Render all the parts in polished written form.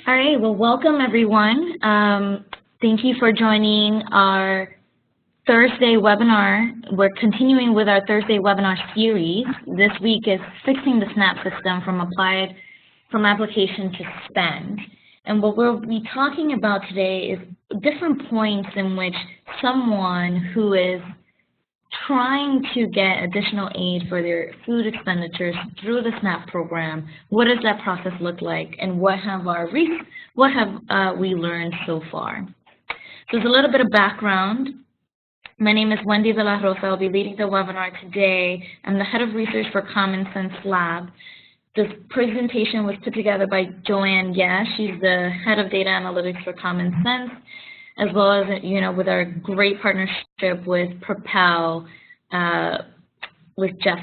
All right, well, welcome everyone. Thank you for joining our Thursday webinar. We're continuing with our Thursday webinar series. This week is fixing the SNAP system from application to spend. And what we'll be talking about today is different points in which someone who is trying to get additional aid for their food expenditures through the SNAP program, what does that process look like, and what have we learned so far? So there's a little bit of background. My name is Wendy Villarosa. I'll be leading the webinar today. I'm the head of research for Common Sense Lab. This presentation was put together by Joanne Yash. She's the head of data analytics for Common Sense, as well as, with our great partnership with Propel, with Jeff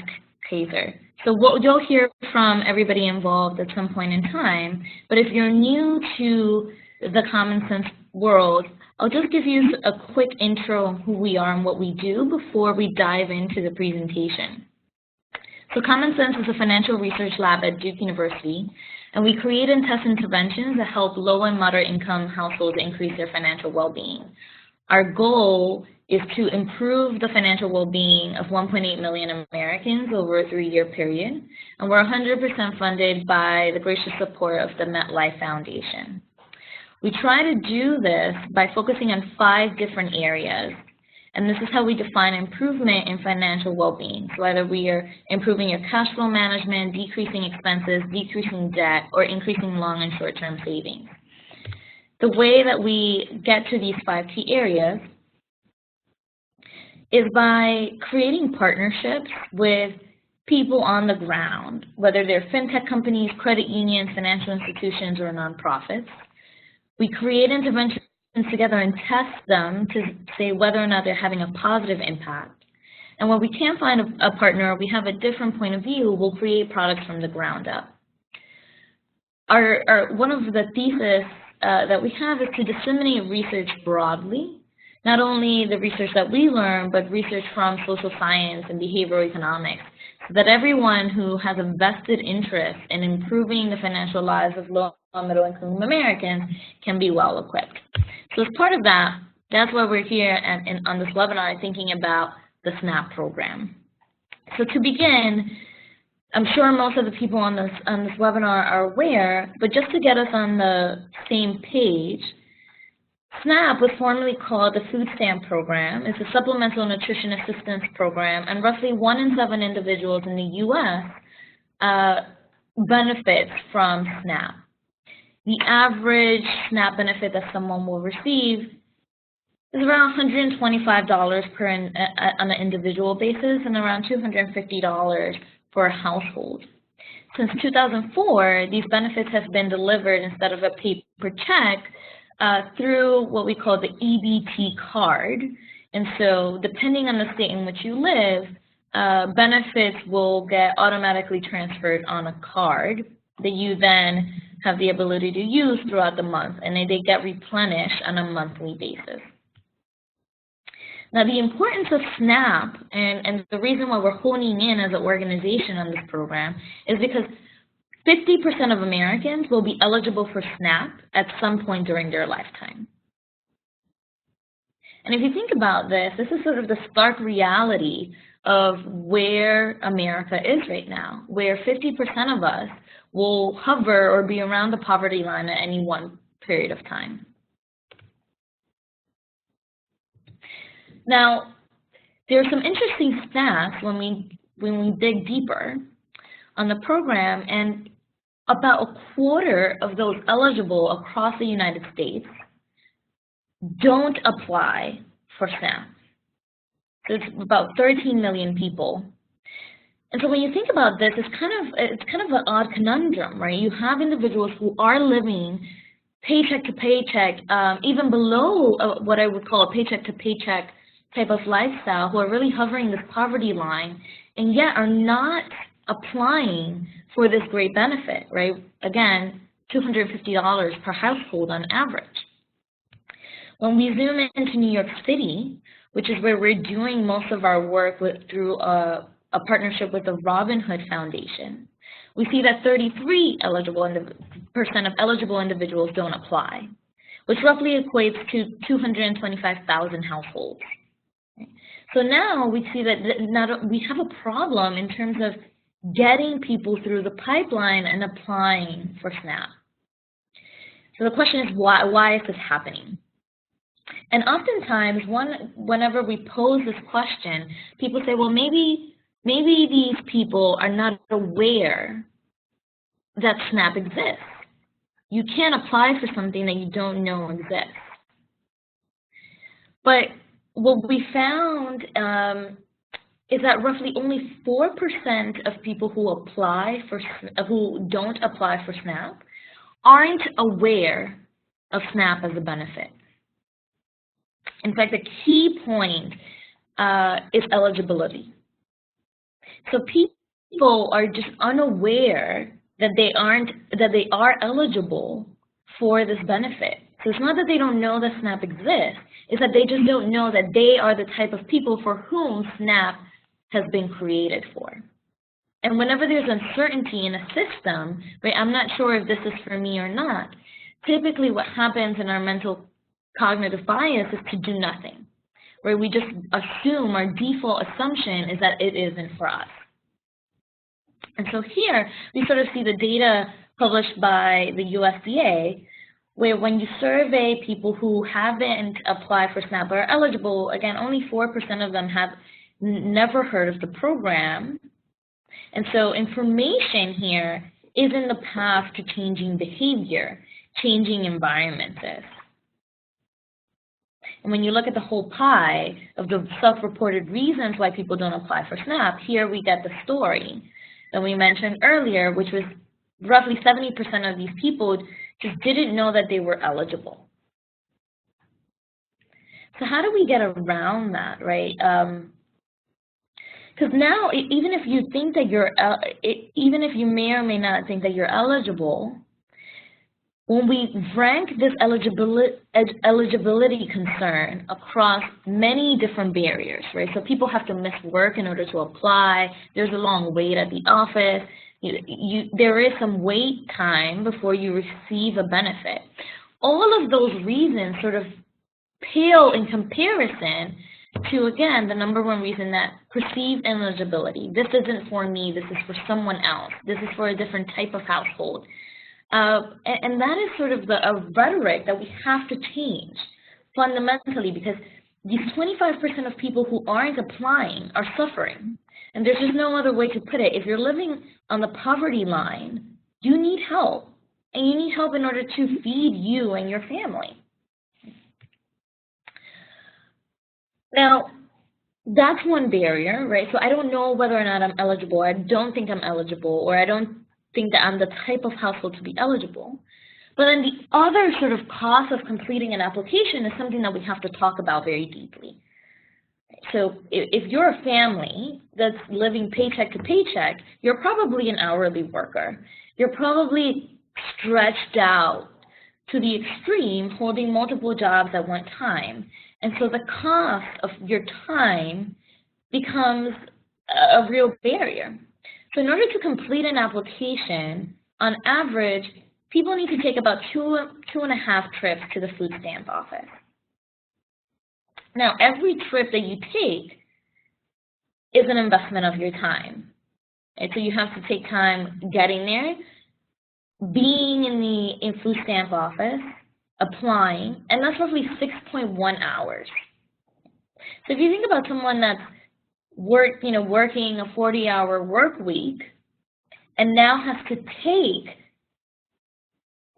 Kaiser. So what you'll hear from everybody involved at some point in time, but if you're new to the Common Sense world, I'll just give you a quick intro of who we are and what we do before we dive into the presentation. So Common Sense is a financial research lab at Duke University, and we create and test interventions that help low and moderate income households increase their financial well-being. Our goal is to improve the financial well-being of 1.8 million Americans over a 3-year period, and we're 100% funded by the gracious support of the MetLife Foundation. We try to do this by focusing on 5 different areas, and this is how we define improvement in financial well-being. So whether we are improving your cash flow management, decreasing expenses, decreasing debt, or increasing long and short-term savings. The way that we get to these 5 key areas is by creating partnerships with people on the ground, whether they're fintech companies, credit unions, financial institutions, or nonprofits. We create interventions together and test them to say whether or not they're having a positive impact. And when we can't find a partner, we have a different point of view, we'll create products from the ground up. One of the theses that we have is to disseminate research broadly, not only the research that we learn, but research from social science and behavioral economics, so that everyone who has a vested interest in improving the financial lives of low and middle income Americans can be well equipped. So as part of that, that's why we're here on this webinar thinking about the SNAP program. So to begin, I'm sure most of the people on this webinar are aware, but just to get us on the same page, SNAP was formerly called the Food Stamp Program. It's a supplemental nutrition assistance program, and roughly 1 in 7 individuals in the U.S. benefits from SNAP. The average SNAP benefit that someone will receive is around $125 on an individual basis and around $250 for a household. Since 2004, these benefits have been delivered instead of a paper check through what we call the EBT card. And so depending on the state in which you live, benefits will get automatically transferred on a card that you then have the ability to use throughout the month, and they get replenished on a monthly basis. Now, the importance of SNAP and the reason why we're honing in as an organization on this program is because 50% of Americans will be eligible for SNAP at some point during their lifetime. And if you think about this, this is sort of the stark reality of where America is right now, where 50% of us will hover or be around the poverty line at any one period of time. Now, there are some interesting stats when we dig deeper on the program, and about a quarter of those eligible across the United States don't apply for SNAP. There's about 13 million people. And so when you think about this, it's kind of an odd conundrum, right? You have individuals who are living paycheck to paycheck, even below what I would call a paycheck to paycheck type of lifestyle, who are really hovering this poverty line, and yet are not applying for this great benefit, right? Again, $250 per household on average. When we zoom into New York City, which is where we're doing most of our work through a partnership with the Robin Hood Foundation, we see that 33% of eligible individuals don't apply, which roughly equates to 225,000 households. So now we see that we have a problem in terms of getting people through the pipeline and applying for SNAP. So the question is, why is this happening? And oftentimes, whenever we pose this question, people say, well, maybe these people are not aware that SNAP exists. You can't apply for something that you don't know exists. But what we found is that roughly only 4% of people who don't apply for SNAP aren't aware of SNAP as a benefit. In fact, the key point is eligibility. So people are just unaware that they are eligible for this benefit. So it's not that they don't know that SNAP exists, it's that they just don't know that they are the type of people for whom SNAP has been created for. And whenever there's uncertainty in a system, right, I'm not sure if this is for me or not, typically what happens in our mental cognitive bias is to do nothing, where we just assume, our default assumption is that it isn't for us. And so here we sort of see the data published by the USDA, where when you survey people who haven't applied for SNAP or are eligible, again, only 4% of them have never heard of the program. And so information here is in the path to changing behavior, changing environments. And when you look at the whole pie of the self-reported reasons why people don't apply for SNAP, here we get the story that we mentioned earlier, which was roughly 70% of these people just didn't know that they were eligible. So how do we get around that, right? Because now, even if you think that even if you may or may not think that you're eligible, when we rank this eligibility concern across many different barriers, right? So people have to miss work in order to apply. There's a long wait at the office. There is some wait time before you receive a benefit. All of those reasons sort of pale in comparison to, again, the number one reason, that perceived ineligibility. This isn't for me. This is for someone else. This is for a different type of household. And that is sort of a rhetoric that we have to change fundamentally, because these 25% of people who aren't applying are suffering. And there's just no other way to put it. If you're living on the poverty line, you need help. And you need help in order to feed you and your family. Now, that's one barrier, right? So I don't know whether or not I'm eligible. I don't think I'm eligible, or I don't think that I'm the type of household to be eligible. But then the other sort of cost of completing an application is something that we have to talk about very deeply. So if you're a family that's living paycheck to paycheck, you're probably an hourly worker. You're probably stretched out to the extreme, holding multiple jobs at one time. And so the cost of your time becomes a real barrier. So in order to complete an application, on average, people need to take about two and a half trips to the food stamp office. Now, every trip that you take is an investment of your time. Right? So you have to take time getting there, being in the food stamp office, applying, and that's roughly 6.1 hours. So if you think about someone that's working a 40-hour work week and now has to take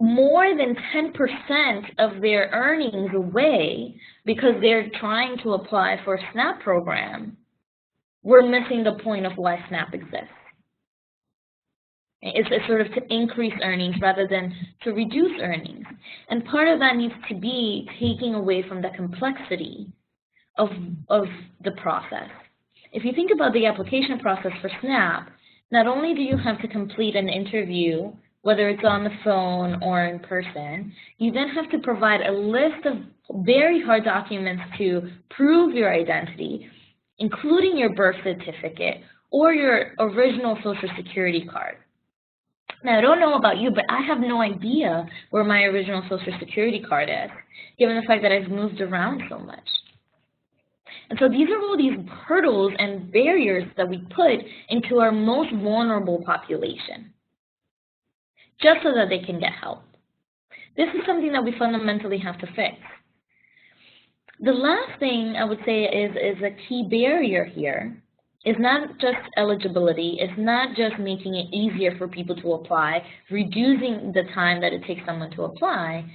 more than 10% of their earnings away because they're trying to apply for a SNAP program, we're missing the point of why SNAP exists. It's sort of to increase earnings rather than to reduce earnings. And part of that needs to be taking away from the complexity of the process. If you think about the application process for SNAP, not only do you have to complete an interview, whether it's on the phone or in person, you then have to provide a list of very hard documents to prove your identity, including your birth certificate or your original Social Security card. Now, I don't know about you, but I have no idea where my original Social Security card is, given the fact that I've moved around so much. And so these are all these hurdles and barriers that we put into our most vulnerable population, just so that they can get help. This is something that we fundamentally have to fix. The last thing I would say is a key barrier here is not just eligibility, it's not just making it easier for people to apply, reducing the time that it takes someone to apply,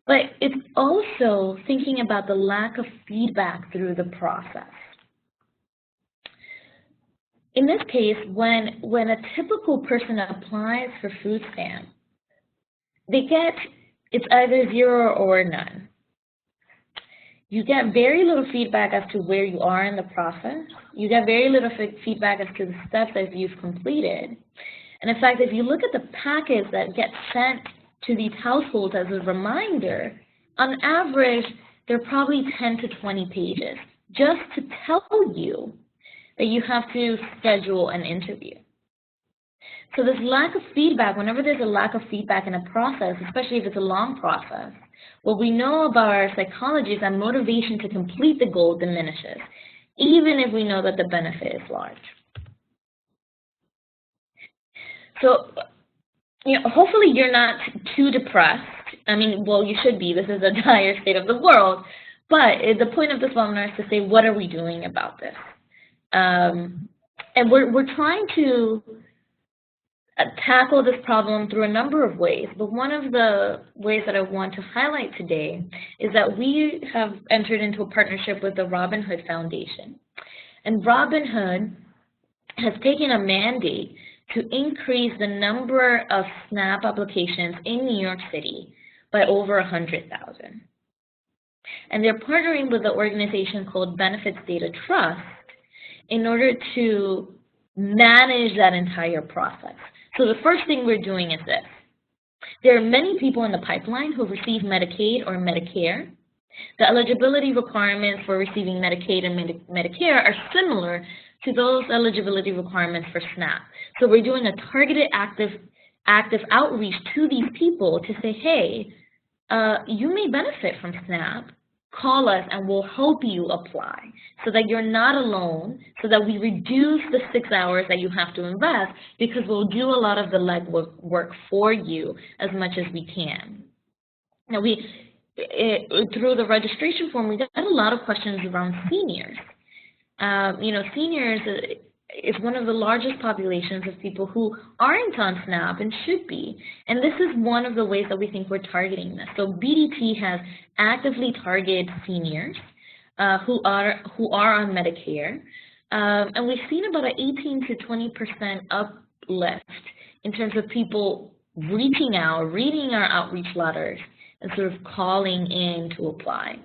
but it's also thinking about the lack of feedback through the process. In this case, when a typical person applies for food stamps, it's either 0 or none. You get very little feedback as to where you are in the process. You get very little feedback as to the steps that you've completed. And in fact, if you look at the packets that get sent to these households as a reminder, on average, they're probably 10 to 20 pages just to tell you that you have to schedule an interview. So this lack of feedback, whenever there's a lack of feedback in a process, especially if it's a long process, what we know about our psychology is that motivation to complete the goal diminishes, even if we know that the benefit is large. So, hopefully you're not too depressed. I mean, well, you should be. This is a dire state of the world. But the point of this webinar is to say, what are we doing about this? And we're trying to tackle this problem through a number of ways, but one of the ways that I want to highlight today is that we have entered into a partnership with the Robin Hood Foundation. And Robin Hood has taken a mandate to increase the number of SNAP applications in New York City by over 100,000. And they're partnering with an organization called Benefits Data Trust in order to manage that entire process. So the first thing we're doing is this. There are many people in the pipeline who receive Medicaid or Medicare. The eligibility requirements for receiving Medicaid and Medicare are similar to those eligibility requirements for SNAP. So we're doing a targeted active outreach to these people to say, hey, you may benefit from SNAP. Call us and we'll help you apply so that you're not alone, so that we reduce the 6 hours that you have to invest, because we'll do a lot of the legwork for you as much as we can. Now, through the registration form, we got a lot of questions around seniors. Seniors is one of the largest populations of people who aren't on SNAP and should be. And this is one of the ways that we think we're targeting this. So BDP has actively targeted seniors who are on Medicare. And we've seen about an 18 to 20% uplift in terms of people reaching out, reading our outreach letters, and sort of calling in to apply.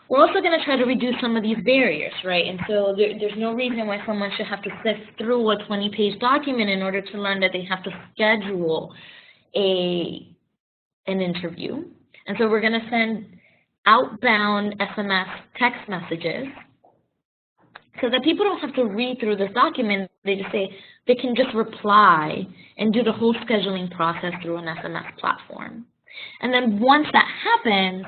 We're also going to try to reduce some of these barriers, right? And so there's no reason why someone should have to sift through a 20-page document in order to learn that they have to schedule an interview. And so we're going to send outbound SMS text messages so that people don't have to read through this document. They can just reply and do the whole scheduling process through an SMS platform. And then once that happens,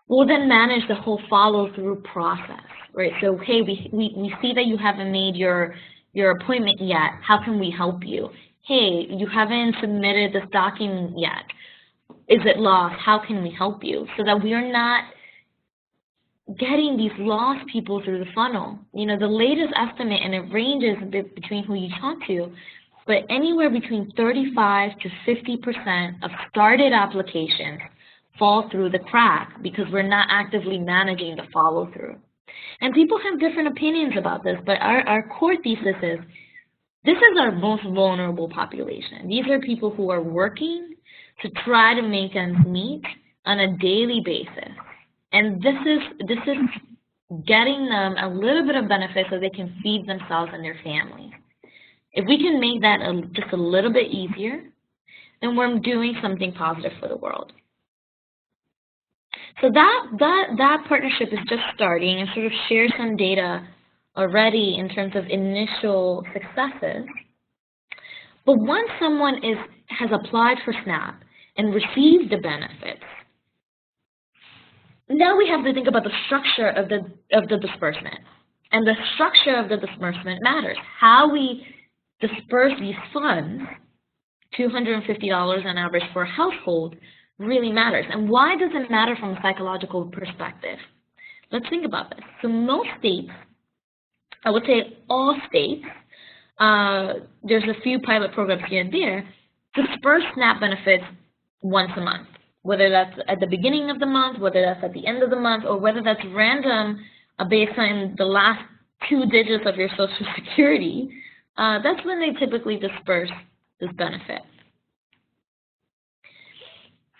we'll then manage the whole follow-through process, right? So, hey, we see that you haven't made your appointment yet. How can we help you? Hey, you haven't submitted this document yet. Is it lost? How can we help you? So that we are not getting these lost people through the funnel. The latest estimate, and it ranges a bit between who you talk to, but anywhere between 35 to 50% of started applications fall through the crack because we're not actively managing the follow-through. And people have different opinions about this, but our core thesis is this is our most vulnerable population. These are people who are working to try to make ends meet on a daily basis. And this is getting them a little bit of benefit so they can feed themselves and their families. If we can make that just a little bit easier, then we're doing something positive for the world. So that partnership is just starting, and sort of share some data already in terms of initial successes. But once someone has applied for SNAP and received the benefits, now we have to think about the structure of the disbursement. And the structure of the disbursement matters. How we disperse these funds, $250 on average for a household, really matters. And why does it matter from a psychological perspective? Let's think about this. So most states, I would say all states, there's a few pilot programs here and there, disperse SNAP benefits once a month, whether that's at the beginning of the month, whether that's at the end of the month, or whether that's random based on the last 2 digits of your Social Security. That's when they typically disperse this benefit.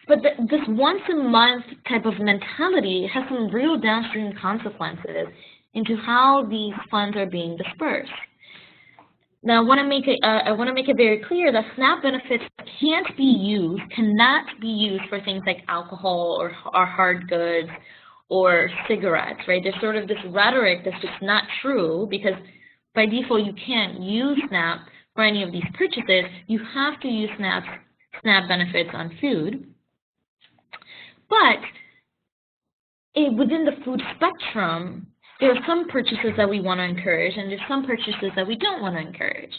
But this once-a-month type of mentality has some real downstream consequences into how these funds are being dispersed. Now, I want to make it very clear that SNAP benefits cannot be used for things like alcohol or hard goods or cigarettes, right? There's sort of this rhetoric that's just not true, because by default you can't use SNAP for any of these purchases. You have to use SNAP benefits on food. But within the food spectrum, there are some purchases that we want to encourage, and there's some purchases that we don't want to encourage.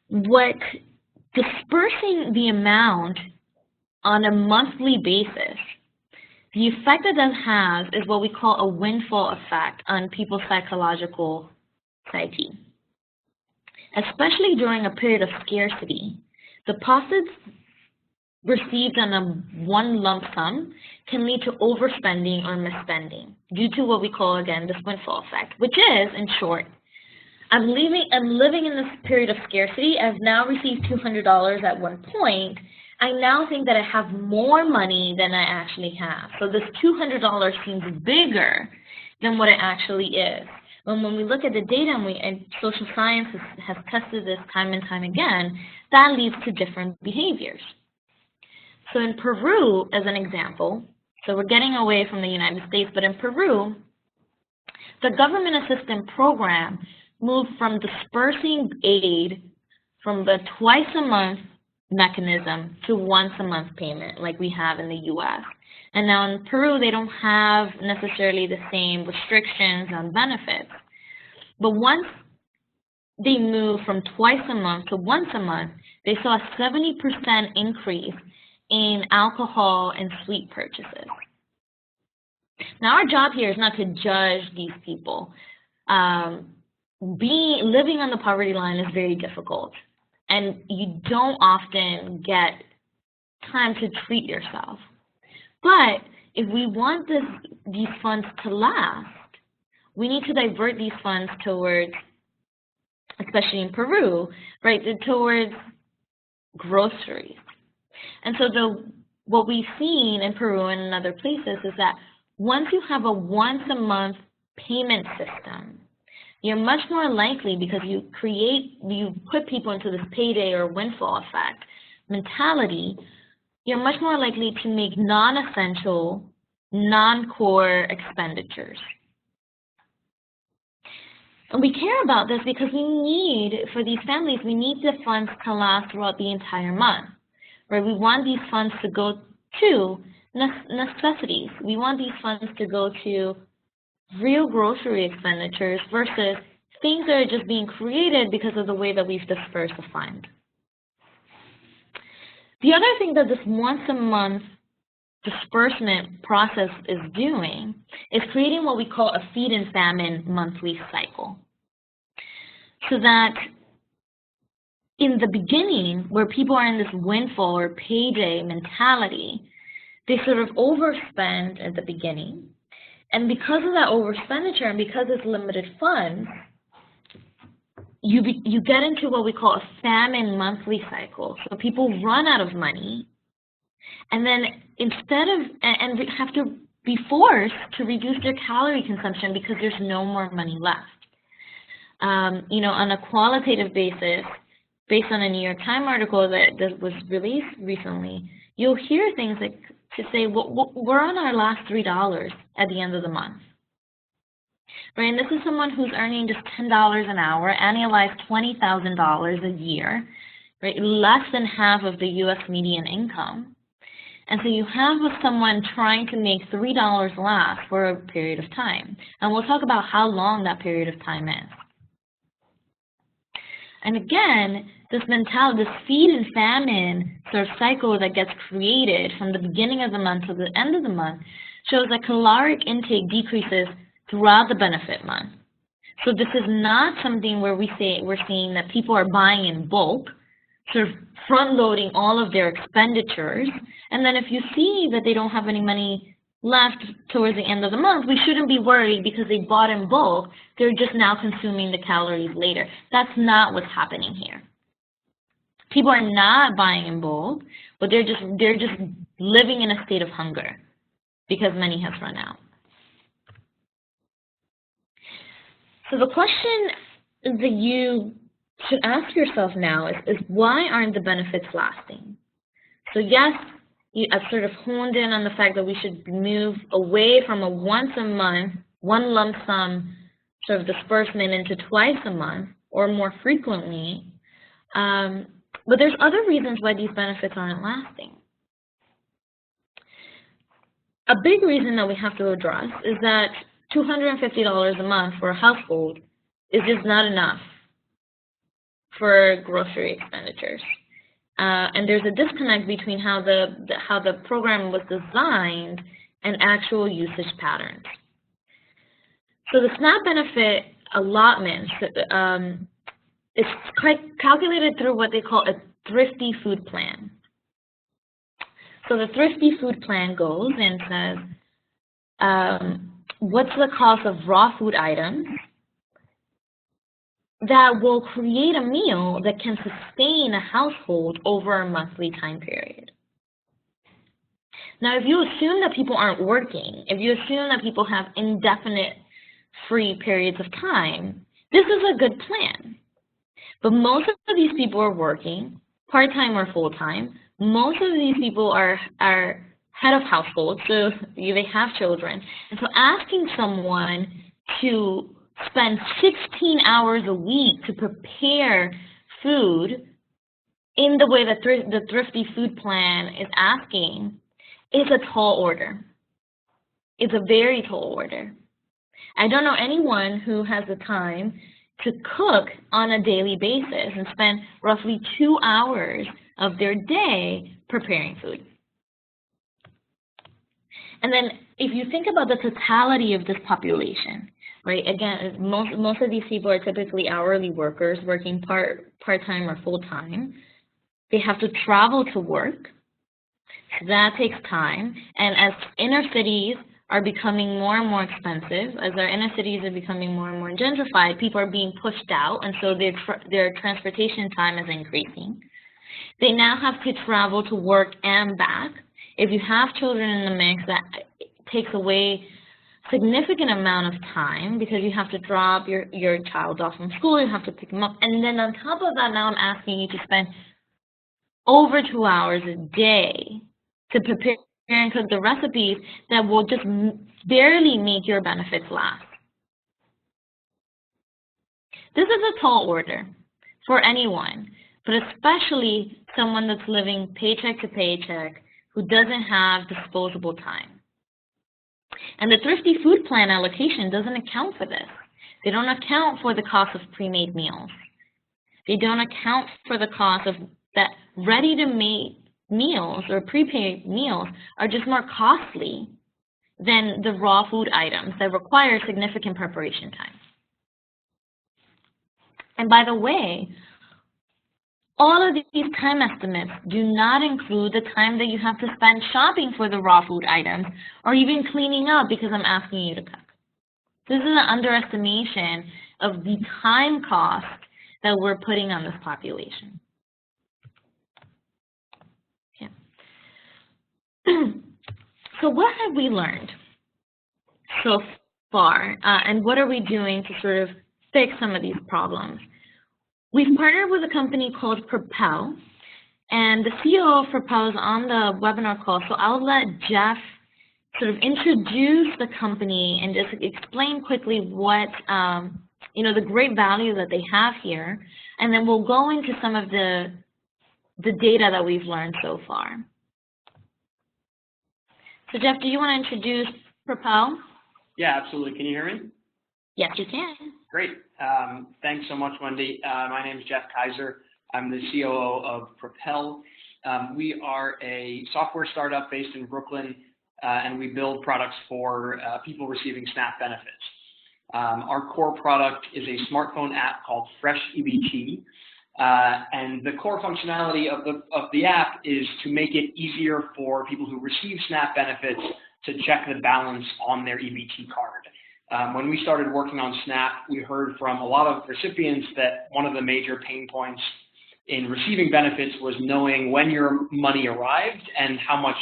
What dispersing the amount on a monthly basis, the effect that that has is what we call a windfall effect on people's psychological psyche. Especially during a period of scarcity, deposits received on a one lump sum can lead to overspending or misspending due to what we call, again, this windfall effect, which is, in short, I'm living in this period of scarcity. I've now received $200 at one point. I now think that I have more money than I actually have. So this $200 seems bigger than what it actually is. When we look at the data, and social science has tested this time and time again, that leads to different behaviors. So in Peru, as an example, so we're getting away from the United States, but in Peru, the government assistance program moved from dispersing aid from the twice-a-month mechanism to once-a-month payment like we have in the U.S. And now in Peru, they don't have necessarily the same restrictions on benefits. But once they moved from twice a month to once a month, they saw a 70% increase in alcohol and sweet purchases. Now, our job here is not to judge these people. Living on the poverty line is very difficult, and you don't often get time to treat yourself. But if we want these funds to last, we need to divert these funds towards, especially in Peru, right, towards groceries. And so what we've seen in Peru and in other places is that once you have a once-a-month payment system, you're much more likely, because you put people into this payday or windfall effect mentality, you're much more likely to make non-essential, non-core expenditures. And we care about this because for these families, we need the funds to last throughout the entire month. Right? We want these funds to go to necessities. We want these funds to go to real grocery expenditures versus things that are just being created because of the way that we've dispersed the fund. The other thing that this once-a-month disbursement process is doing is creating what we call a feed and famine monthly cycle. So that in the beginning, where people are in this windfall or payday mentality, they sort of overspend at the beginning. And because of that overexpenditure and because it's limited funds, you get into what we call a famine monthly cycle. So people run out of money, and then and have to be forced to reduce their calorie consumption because there's no more money left. On a qualitative basis, based on a New York Times article that was released recently, you'll hear things like to say, well, we're on our last $3 at the end of the month. right? And this is someone who's earning just $10 an hour, annualized $20,000 a year, right? Less than half of the U.S. median income. And so you have someone trying to make $3 last for a period of time. And we'll talk about how long that period of time is. And again, this mentality, this feed and famine sort of cycle that gets created from the beginning of the month to the end of the month shows that caloric intake decreases throughout the benefit month. So this is not something where we're seeing that people are buying in bulk, sort of front-loading all of their expenditures, and then if you see that they don't have any money left towards the end of the month, we shouldn't be worried because they bought in bulk. They're just now consuming the calories later. That's not what's happening here. People are not buying in bulk, but they're just living in a state of hunger because money has run out. So the question that you should ask yourself now is why aren't the benefits lasting? So yes, I've sort of honed in on the fact that we should move away from a once a month, one lump sum sort of disbursement into twice a month or more frequently. But there's other reasons why these benefits aren't lasting. A big reason that we have to address is that $250 a month for a household is just not enough for grocery expenditures. And there's a disconnect between how the program was designed and actual usage patterns. So the SNAP benefit allotment is calculated through what they call a thrifty food plan. So the thrifty food plan goes and says, what's the cost of raw food items that will create a meal that can sustain a household over a monthly time period. Now, if you assume that people aren't working, if you assume that people have indefinite free periods of time, this is a good plan. But most of these people are working, part-time or full-time. Most of these people are head of households, so they have children. And so asking someone to spend 16 hours a week to prepare food in the way that the thrifty food plan is asking is a tall order. It's a very tall order. I don't know anyone who has the time to cook on a daily basis and spend roughly 2 hours of their day preparing food. And then if you think about the totality of this population, right, again, most of these people are typically hourly workers working part-time or full-time. They have to travel to work. So that takes time. And as inner cities are becoming more and more expensive, as our inner cities are becoming more and more gentrified, people are being pushed out, and so their transportation time is increasing. They now have to travel to work and back. If you have children in the mix, that takes away a significant amount of time because you have to drop your child off from school, you have to pick them up, and then on top of that, now I'm asking you to spend over 2 hours a day to prepare and cook the recipes that will just barely make your benefits last. This is a tall order for anyone, but especially someone that's living paycheck to paycheck who doesn't have disposable time. And the thrifty food plan allocation doesn't account for this. They don't account for the cost of pre-made meals. They don't account for the cost of that ready-to-make meals or prepaid meals are just more costly than the raw food items that require significant preparation time. And by the way, all of these time estimates do not include the time that you have to spend shopping for the raw food items or even cleaning up because I'm asking you to cook. This is an underestimation of the time cost that we're putting on this population. Yeah. So what have we learned so far, and what are we doing to sort of fix some of these problems? We've partnered with a company called Propel, and the CEO of Propel is on the webinar call, so I'll let Jeff sort of introduce the company and just explain quickly what, the great value that they have here, and then we'll go into some of the data that we've learned so far. So Jeff, do you want to introduce Propel? Yeah, absolutely. Can you hear me? Yes, you can. Great. Thanks so much, Wendy. My name is Jeff Kaiser. I'm the COO of Propel. We are a software startup based in Brooklyn, and we build products for people receiving SNAP benefits. Our core product is a smartphone app called Fresh EBT, and the core functionality of the app is to make it easier for people who receive SNAP benefits to check the balance on their EBT card. When we started working on SNAP, we heard from a lot of recipients that one of the major pain points in receiving benefits was knowing when your money arrived and how much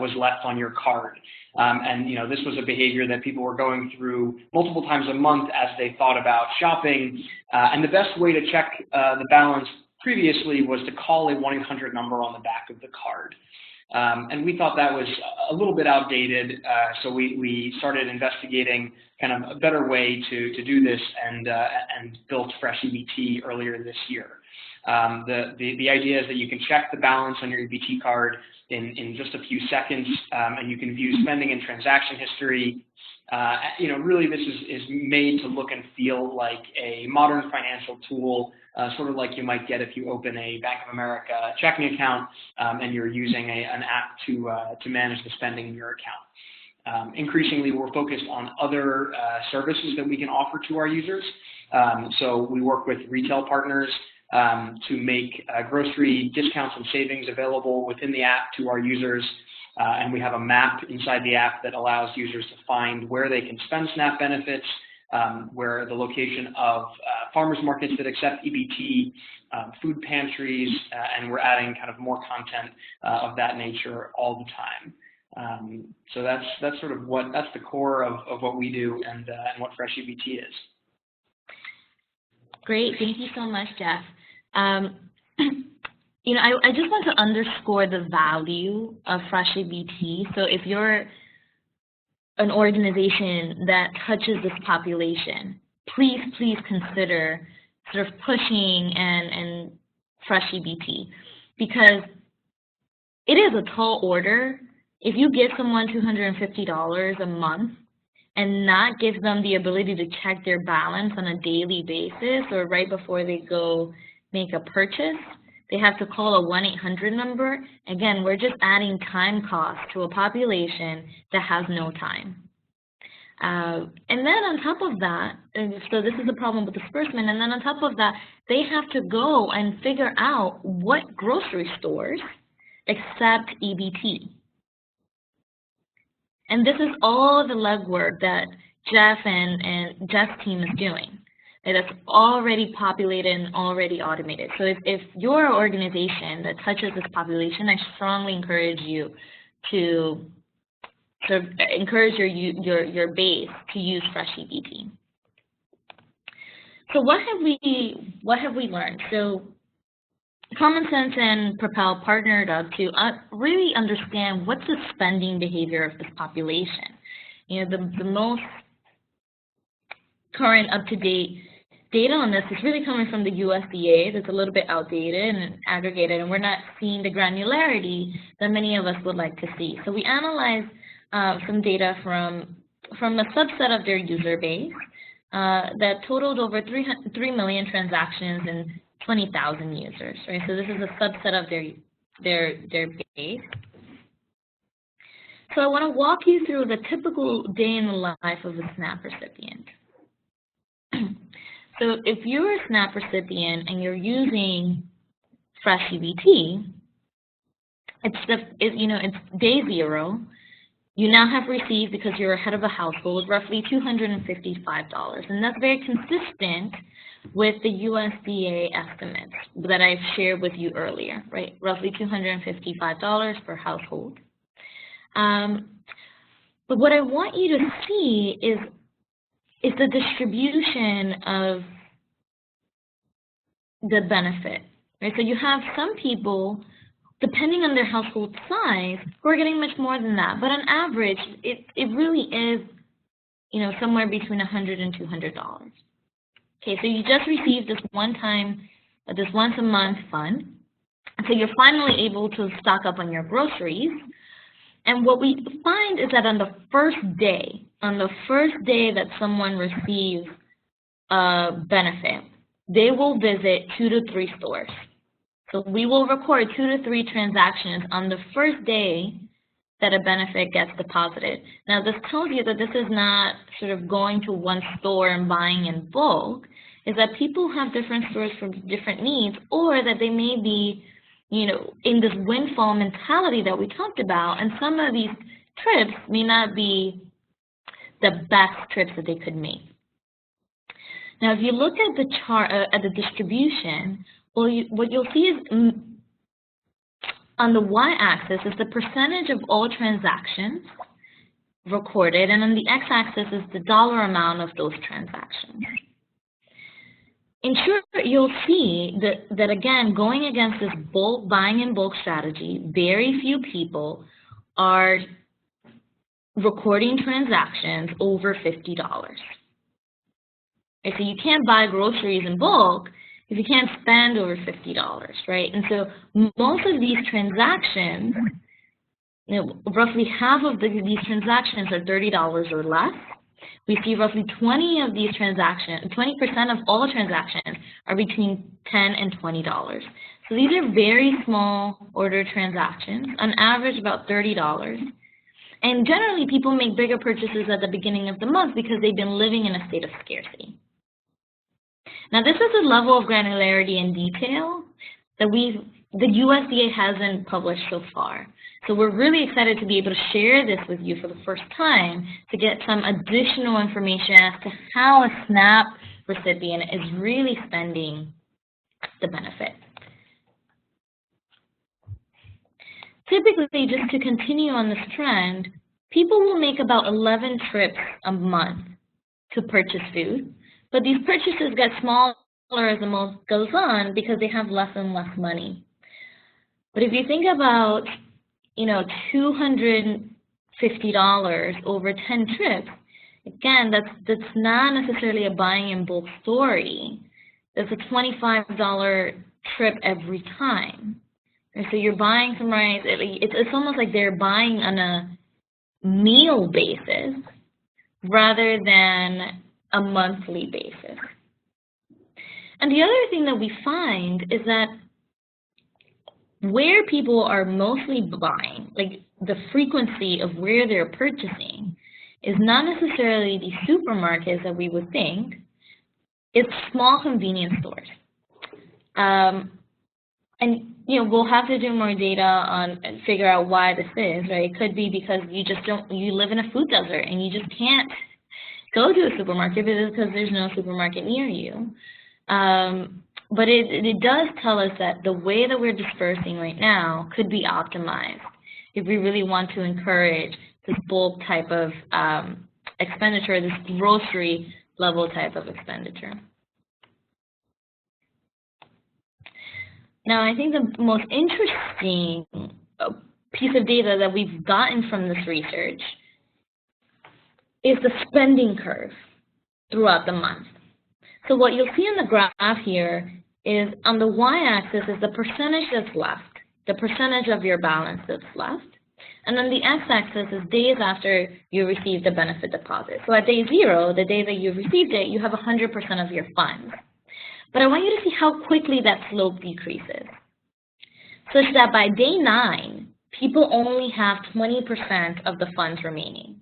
was left on your card. And this was a behavior that people were going through multiple times a month as they thought about shopping. And the best way to check the balance previously was to call a 1-800 number on the back of the card. And we thought that was a little bit outdated, so we started investigating kind of a better way to do this and built Fresh EBT earlier this year. The idea is that you can check the balance on your EBT card in just a few seconds, and you can view spending and transaction history. Really this is made to look and feel like a modern financial tool, sort of like you might get if you open a Bank of America checking account and you're using an app to manage the spending in your account. Increasingly, we're focused on other services that we can offer to our users. So we work with retail partners to make grocery discounts and savings available within the app to our users. And we have a map inside the app that allows users to find where they can spend SNAP benefits, where the location of farmers markets that accept EBT, food pantries, and we're adding kind of more content of that nature all the time. So that's sort of that's the core of what we do and what Fresh EBT is. Great, thank you so much, Jeff. I just want to underscore the value of Fresh EBT. So if you're an organization that touches this population, please consider sort of pushing and Fresh EBT, because it is a tall order. If you give someone $250 a month and not give them the ability to check their balance on a daily basis or right before they go make a purchase, they have to call a 1-800 number. Again, we're just adding time cost to a population that has no time. And then on top of that, so this is the problem with disbursement, and then on top of that, they have to go and figure out what grocery stores accept EBT. And this is all the legwork that Jeff and Jeff's team is doing. That's already populated and already automated. So if you're an organization that touches this population, I strongly encourage you to sort of encourage your base to use Fresh EBT. So what have we learned? So Common Sense and Propel partnered up to really understand what's the spending behavior of this population. The most current up-to-date data on this is really coming from the USDA. That's a little bit outdated and aggregated, and we're not seeing the granularity that many of us would like to see. So we analyzed some data from a subset of their user base that totaled over 3 million transactions and 20,000 users, right? So this is a subset of their base. So I want to walk you through the typical day in the life of a SNAP recipient. So if you're a SNAP recipient and you're using Fresh EBT, it's day 0. You now have received, because you're a head of a household, roughly $255, and that's very consistent with the USDA estimates that I've shared with you earlier, right? Roughly $255 per household. But what I want you to see is the distribution of the benefit, right? So you have some people depending on their household size, who are getting much more than that. But on average, it really is, somewhere between $100 and $200. Okay, so you just received this this once a month fund. So you're finally able to stock up on your groceries. And what we find is that on the first day that someone receives a benefit, they will visit 2 to 3 stores. So we will record 2 to 3 transactions on the first day that a benefit gets deposited. Now, this tells you that this is not sort of going to one store and buying in bulk, is that people have different stores for different needs, or that they may be, in this windfall mentality that we talked about, and some of these trips may not be the best trips that they could make. Now, if you look at the chart, at the distribution, what you'll see is on the y-axis is the percentage of all transactions recorded, and on the x-axis is the dollar amount of those transactions. In short, you'll see that again, going against this bulk buying in bulk strategy, very few people are recording transactions over $50. Okay, so you can't buy groceries in bulk if you can't spend over $50, right? And so most of these transactions, roughly half of these transactions are $30 or less. We see roughly 20% of all transactions are between $10 and $20. So these are very small order transactions, on average about $30. And generally people make bigger purchases at the beginning of the month because they've been living in a state of scarcity. Now this is a level of granularity and detail that the USDA hasn't published so far. So we're really excited to be able to share this with you for the first time to get some additional information as to how a SNAP recipient is really spending the benefit. Typically, just to continue on this trend, people will make about 11 trips a month to purchase food, but these purchases get smaller as the month goes on because they have less and less money. But if you think about $250 over 10 trips, again, that's not necessarily a buying in bulk story. That's a $25 trip every time. And so you're buying some rice. It's almost like they're buying on a meal basis rather than a monthly basis. And the other thing that we find is that where people are mostly buying, like the frequency of where they're purchasing, is not necessarily the supermarkets that we would think. It's small convenience stores. And we'll have to do more data on and figure out why this is, right? It could be because you live in a food desert and you just can't go to a supermarket because there's no supermarket near you. But it does tell us that the way that we're dispersing right now could be optimized if we really want to encourage this bulk type of expenditure, this grocery level type of expenditure. Now, I think the most interesting piece of data that we've gotten from this research is the spending curve throughout the month. So what you'll see on the graph here is on the y-axis is the percentage that's left, the percentage of your balance that's left. And on the x-axis is days after you received the benefit deposit. So at day 0, the day that you received it, you have 100% of your funds. But I want you to see how quickly that slope decreases, such that by day 9, people only have 20% of the funds remaining.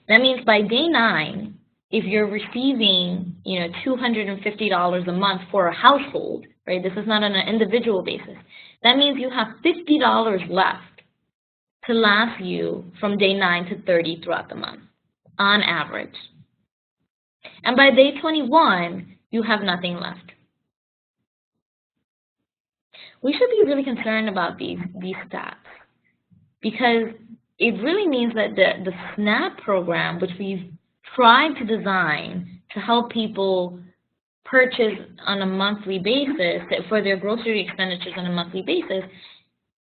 That means by day 9, if you're receiving, $250 a month for a household, right? This is not on an individual basis. That means you have $50 left to last you from day 9 to 30 throughout the month, on average. And by day 21, you have nothing left. We should be really concerned about these stats because it really means that the SNAP program, which we've tried to design to help people purchase on a monthly basis, for their grocery expenditures on a monthly basis,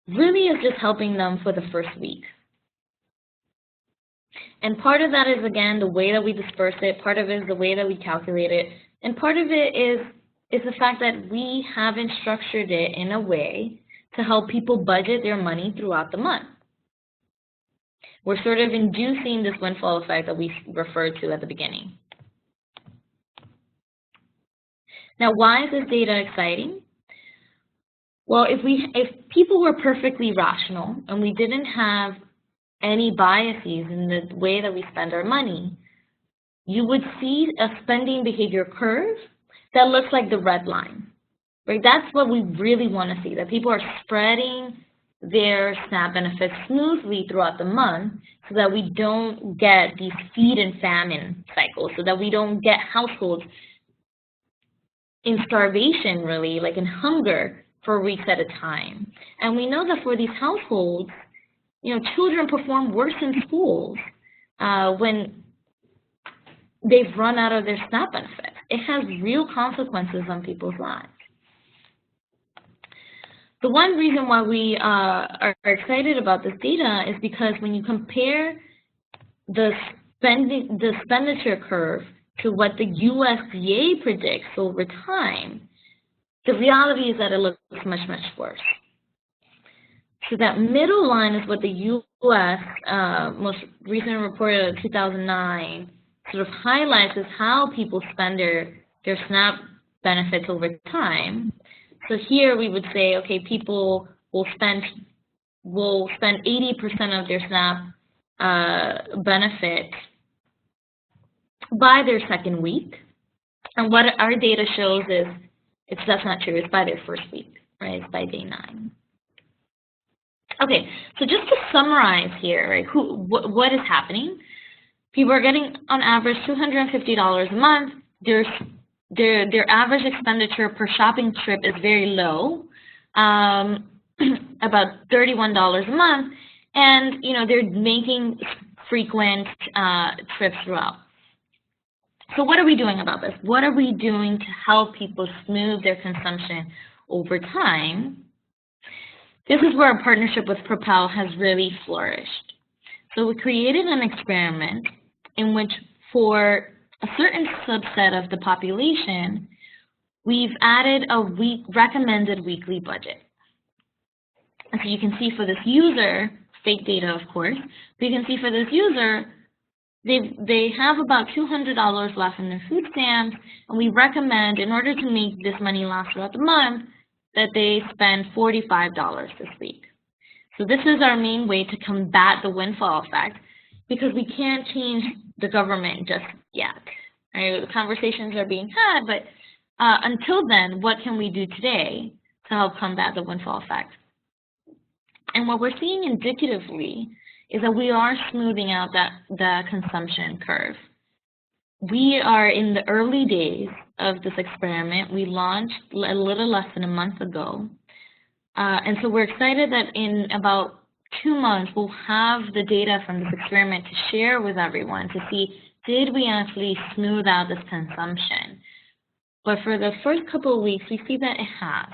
really is just helping them for the first week. And part of that is, again, the way that we disperse it, part of it is the way that we calculate it, and part of it is the fact that we haven't structured it in a way to help people budget their money throughout the month. We're sort of inducing this windfall effect that we referred to at the beginning. Now, why is this data exciting? Well, if people were perfectly rational and we didn't have any biases in the way that we spend our money, you would see a spending behavior curve that looks like the red line, right? That's what we really want to see, that people are spreading their SNAP benefits smoothly throughout the month so that we don't get these feed and famine cycles, so that we don't get households in starvation, really, like in hunger for weeks at a time. And we know that for these households, children perform worse in schools when they've run out of their SNAP benefits. It has real consequences on people's lives. The one reason why we are excited about this data is because when you compare the expenditure curve to what the USDA predicts over time, the reality is that it looks much, much worse. So that middle line is what the U.S. Most recent report of 2009 sort of highlights is how people spend their SNAP benefits over time. So here we would say, okay, people will spend 80% of their SNAP benefit by their second week. And what our data shows is that's not true. It's by their first week, right? It's by day 9. Okay, so just to summarize here, right, what is happening? People are getting, on average, $250 a month. Their average expenditure per shopping trip is very low, about $31 a month, and they're making frequent trips throughout. So what are we doing about this? What are we doing to help people smooth their consumption over time? This is where our partnership with Propel has really flourished. So we created an experiment in which, for a certain subset of the population, we've added a recommended weekly budget. And so you can see for this user, fake data of course, but you can see for this user, they have about $200 left in their food stamps, and we recommend, in order to make this money last throughout the month, that they spend $45 this week. So this is our main way to combat the windfall effect, because we can't change the government just yet. Right? The conversations are being had, but until then, what can we do today to help combat the windfall effect? And what we're seeing indicatively is that we are smoothing out the consumption curve. We are in the early days of this experiment. We launched a little less than a month ago. And so we're excited that in about 2 months, we'll have the data from this experiment to share with everyone to see, did we actually smooth out this consumption? But for the first couple of weeks, we see that it has.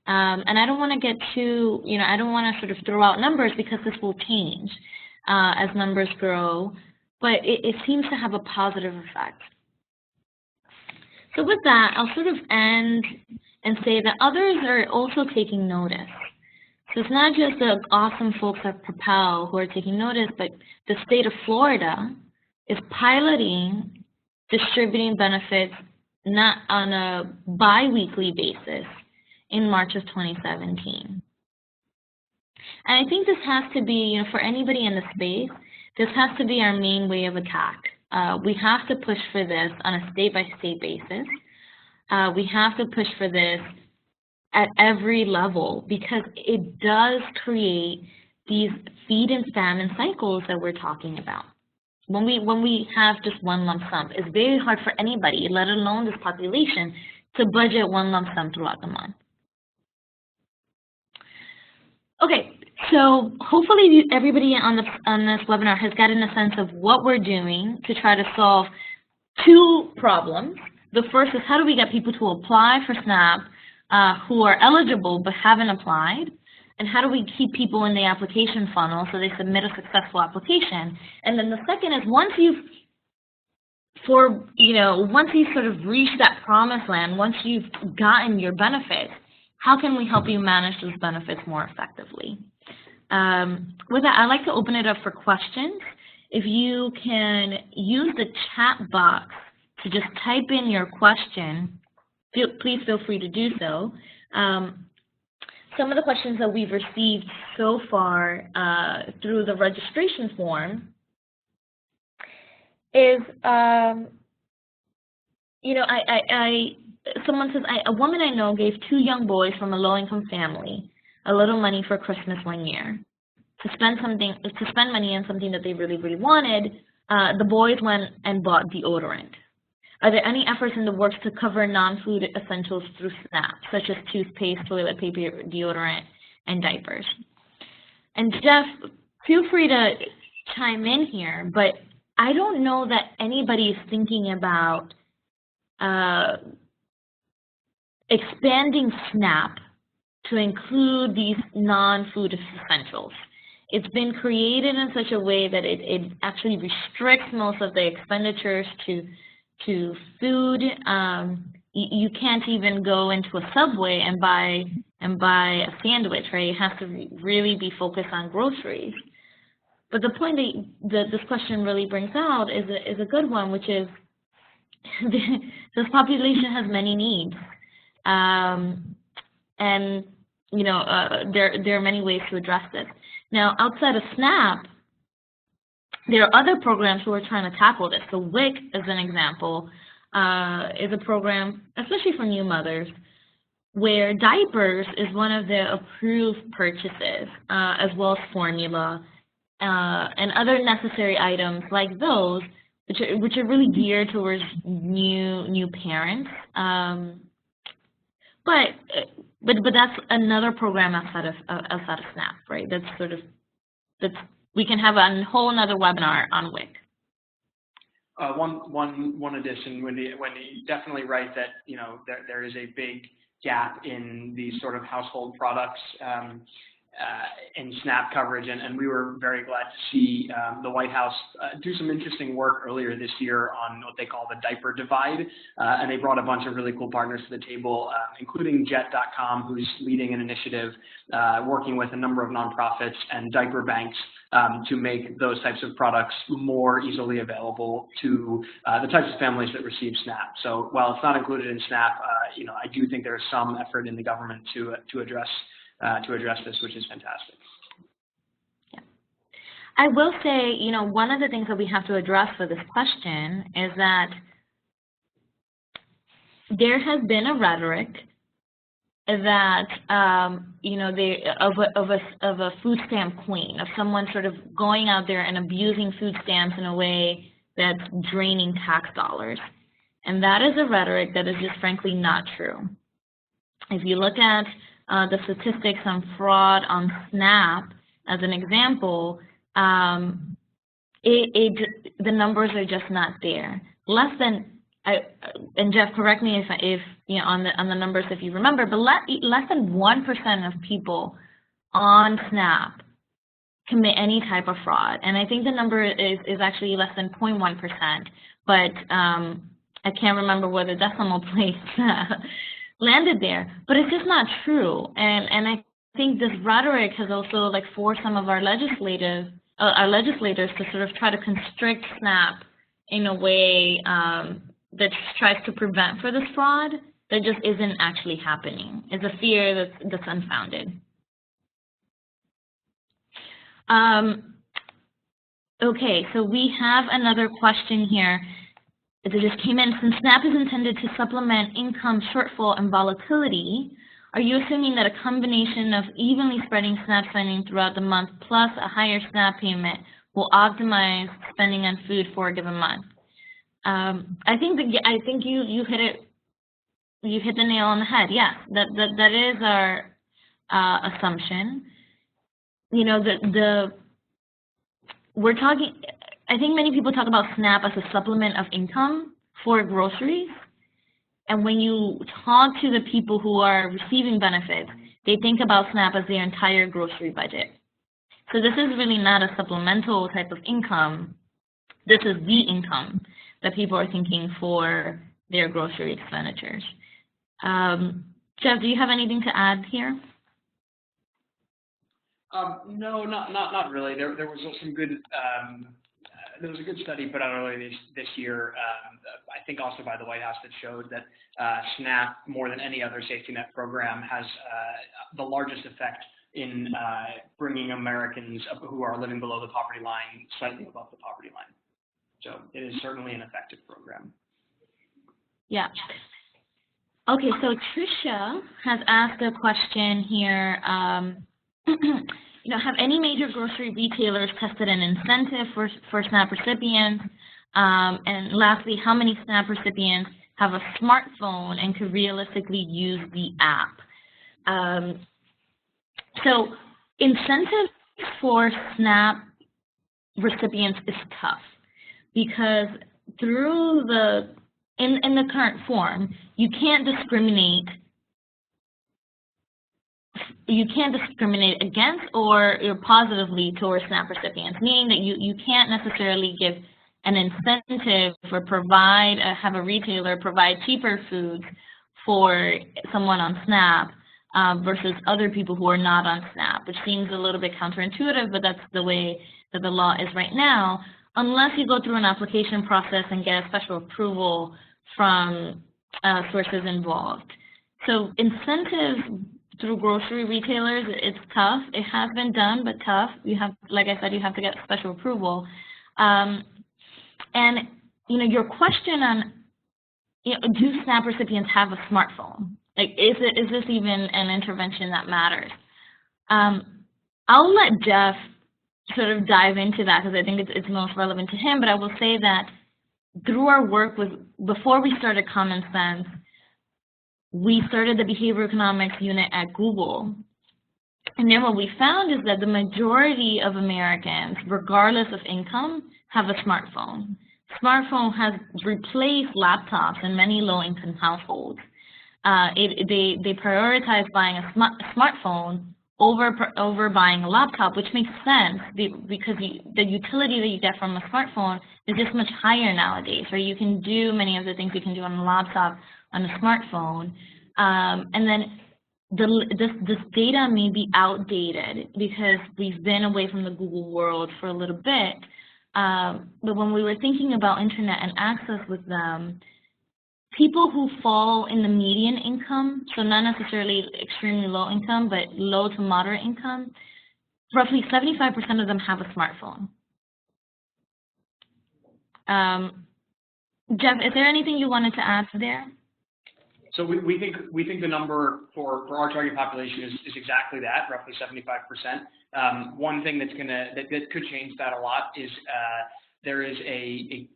And I don't want to get too, I don't want to sort of throw out numbers, because this will change as numbers grow. But it seems to have a positive effect. So with that, I'll sort of end and say that others are also taking notice. So it's not just the awesome folks at Propel who are taking notice, but the state of Florida is piloting distributing benefits not on a bi-weekly basis in March of 2017. And I think this has to be, for anybody in the space, this has to be our main way of attack. We have to push for this on a state-by-state basis. We have to push for this at every level, because it does create these feed and famine cycles that we're talking about. When we have just one lump sum, it's very hard for anybody, let alone this population, to budget one lump sum throughout the month. Okay, so hopefully everybody on this webinar has gotten a sense of what we're doing to try to solve 2 problems. The first is, how do we get people to apply for SNAP who are eligible but haven't applied? and how do we keep people in the application funnel so they submit a successful application? And then the second is once you've sort of reached that promised land, once you've gotten your benefits, how can we help you manage those benefits more effectively? With that, I'd like to open it up for questions. If you can use the chat box to just type in your question, please feel free to do so. Some of the questions that we've received so far through the registration form is, someone says, a woman I know gave 2 young boys from a low-income family a little money for Christmas one year to spend money on something that they really, really wanted. The boys went and bought deodorant. Are there any efforts in the works to cover non-food essentials through SNAP, such as toothpaste, toilet paper, deodorant, and diapers? And Jeff, feel free to chime in here, but I don't know that anybody is thinking about expanding SNAP to include these non-food essentials. It's been created in such a way that it actually restricts most of the expenditures to food. You can't even go into a Subway and buy a sandwich, right? It has to really be focused on groceries. But the point that this question really brings out is a good one, which is this population has many needs, and there are many ways to address this. Now, outside of SNAP, there are other programs who are trying to tackle this. So WIC, as an example, is a program, especially for new mothers, where diapers is one of the approved purchases, as well as formula and other necessary items like those, which are really geared towards new parents. But that's another program outside of SNAP, right? We can have a whole another webinar on WIC. One addition, Wendy, definitely right that there is a big gap in these sort of household products in SNAP coverage, and we were very glad to see the White House do some interesting work earlier this year on what they call the diaper divide, and they brought a bunch of really cool partners to the table, including Jet.com, who's leading an initiative working with a number of nonprofits and diaper banks to make those types of products more easily available to the types of families that receive SNAP. So while it's not included in SNAP, I do think there's some effort in the government to address this, which is fantastic. Yeah. I will say, one of the things that we have to address for this question is that there has been a rhetoric that of a food stamp queen, of someone sort of going out there and abusing food stamps in a way that's draining tax dollars. And that is a rhetoric that is just frankly not true. If you look at the statistics on fraud on SNAP as an example, the numbers are just not there. Less than, and Jeff, correct me if on the numbers if you remember, but less than 1% of people on SNAP commit any type of fraud, and I think the number is actually less than 0.1%, but I can't remember whether decimal place landed there, but it's just not true. And I think this rhetoric has also forced some of our legislators to sort of try to constrict SNAP in a way that tries to prevent for this fraud that just isn't actually happening. It's a fear that's unfounded. Okay, so we have another question here. It just came in. Since SNAP is intended to supplement income shortfall and volatility, are you assuming that a combination of evenly spreading SNAP spending throughout the month plus a higher SNAP payment will optimize spending on food for a given month? I think you hit it. You hit the nail on the head. Yes, that is our assumption. We're talking. I think many people talk about SNAP as a supplement of income for groceries. And when you talk to the people who are receiving benefits, they think about SNAP as their entire grocery budget. So this is really not a supplemental type of income. This is the income that people are thinking for their grocery expenditures. Jeff, do you have anything to add here? No, not really. There was some good. There was a good study put out earlier this year, I think also by the White House, that showed that SNAP, more than any other safety net program, has the largest effect in bringing Americans who are living below the poverty line slightly above the poverty line. So it is certainly an effective program. Yeah. Okay, so Tricia has asked a question here. Have any major grocery retailers tested an incentive for SNAP recipients? And lastly, how many SNAP recipients have a smartphone and could realistically use the app? So incentives for SNAP recipients is tough because through in the current form, you can't discriminate against or positively towards SNAP recipients, meaning that you can't necessarily give an incentive or have a retailer provide cheaper foods for someone on SNAP versus other people who are not on SNAP, which seems a little bit counterintuitive, but that's the way that the law is right now, unless you go through an application process and get a special approval from sources involved. So incentives through grocery retailers, it's tough. It has been done, but tough. Like I said, you have to get special approval. And your question on, do SNAP recipients have a smartphone? Like, is this even an intervention that matters? I'll let Jeff sort of dive into that because I think it's most relevant to him. But I will say that through our work before we started Common Sense, we started the behavioral economics unit at Google. And then what we found is that the majority of Americans, regardless of income, have a smartphone. Smartphone has replaced laptops in many low-income households. They prioritize buying a smartphone over buying a laptop, which makes sense because the utility that you get from a smartphone is just much higher nowadays, right? You can do many of the things you can do on a laptop on a smartphone, and then this data may be outdated because we've been away from the Google world for a little bit, but when we were thinking about internet and access with them, people who fall in the median income, so not necessarily extremely low income, but low to moderate income, roughly 75% of them have a smartphone. Jeff, is there anything you wanted to add there? So we think the number for our target population is exactly that, roughly 75%. One thing that could change that a lot is there is a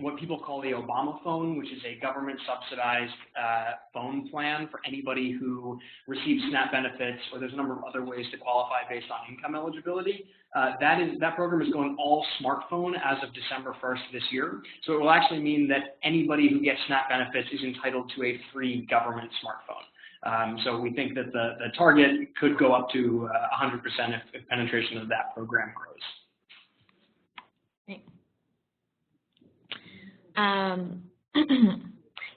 what people call the Obama phone, which is a government subsidized phone plan for anybody who receives SNAP benefits, or there's a number of other ways to qualify based on income eligibility. That program is going all smartphone as of December 1st this year. So it will actually mean that anybody who gets SNAP benefits is entitled to a free government smartphone. So we think that the target could go up to 100% if penetration of that program grows.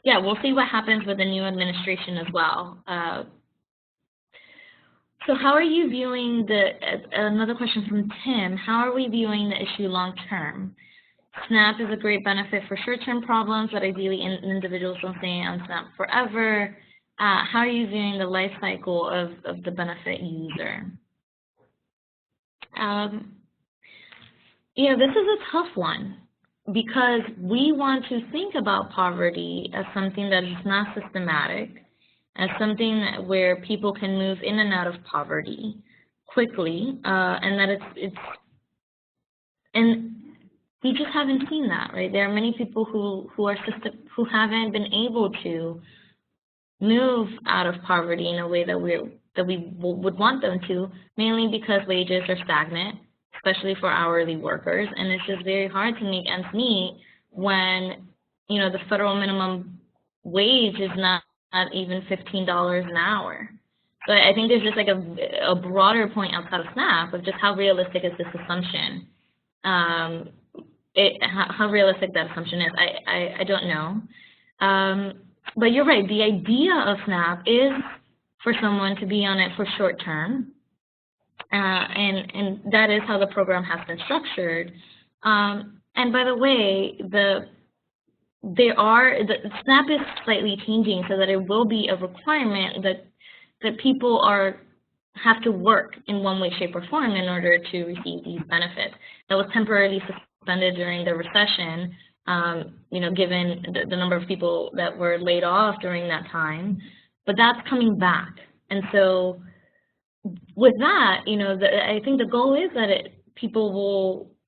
Yeah, we'll see what happens with the new administration as well. So how are you viewing another question from Tim, how are we viewing the issue long term? SNAP is a great benefit for short-term problems, but ideally individuals don't stay on SNAP forever. How are you viewing the life cycle of the benefit user? This is a tough one, because we want to think about poverty as something that is not systematic, as something where people can move in and out of poverty quickly, and that and we just haven't seen that, right? There are many people who haven't been able to move out of poverty in a way that we would want them to, mainly because wages are stagnant, especially for hourly workers, and it's just very hard to make ends meet when, the federal minimum wage is not even $15 an hour. So I think there's just like a broader point outside of SNAP of just how realistic is this assumption. How realistic that assumption is, I don't know. But you're right, the idea of SNAP is for someone to be on it for short term, and that is how the program has been structured. And by the way, the SNAP is slightly changing so that it will be a requirement that people have to work in one way, shape, or form in order to receive these benefits. That was temporarily suspended during the recession, given the number of people that were laid off during that time. But that's coming back. And so with that, I think the goal is that people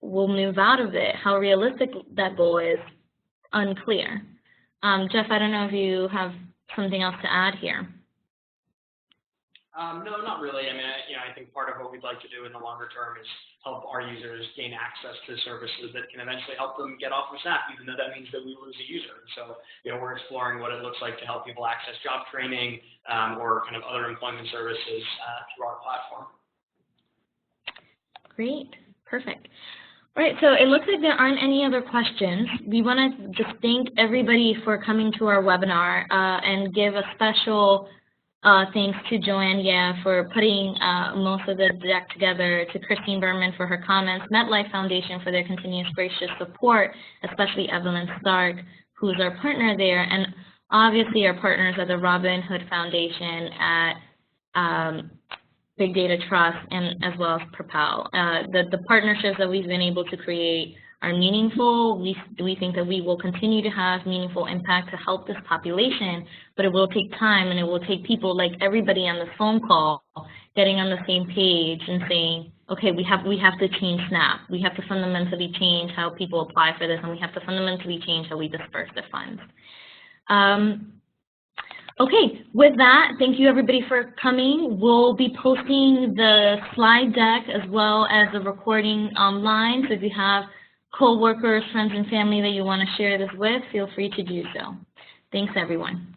will move out of it. How realistic that goal is, unclear. Jeff, I don't know if you have something else to add here. No, not really. I mean, I think part of what we'd like to do in the longer term is help our users gain access to services that can eventually help them get off of SNAP, even though that means that we lose a user. And so, we're exploring what it looks like to help people access job training or kind of other employment services through our platform. Great, perfect. All right, so it looks like there aren't any other questions. We want to just thank everybody for coming to our webinar and give a special thanks to Joanne for putting most of the deck together, to Christine Berman for her comments, MetLife Foundation for their continuous gracious support, especially Evelyn Stark, who's our partner there, and obviously our partners at the Robin Hood Foundation, at Big Data Trust, and as well as Propel. The partnerships that we've been able to create are meaningful. We think that we will continue to have meaningful impact to help this population, but it will take time, and it will take people like everybody on this phone call getting on the same page and saying, okay, we have to change SNAP. We have to fundamentally change how people apply for this, and we have to fundamentally change how we disperse the funds. Okay, with that, thank you everybody for coming. We'll be posting the slide deck as well as the recording online, so if you have co-workers, friends, and family that you want to share this with, feel free to do so. Thanks, everyone.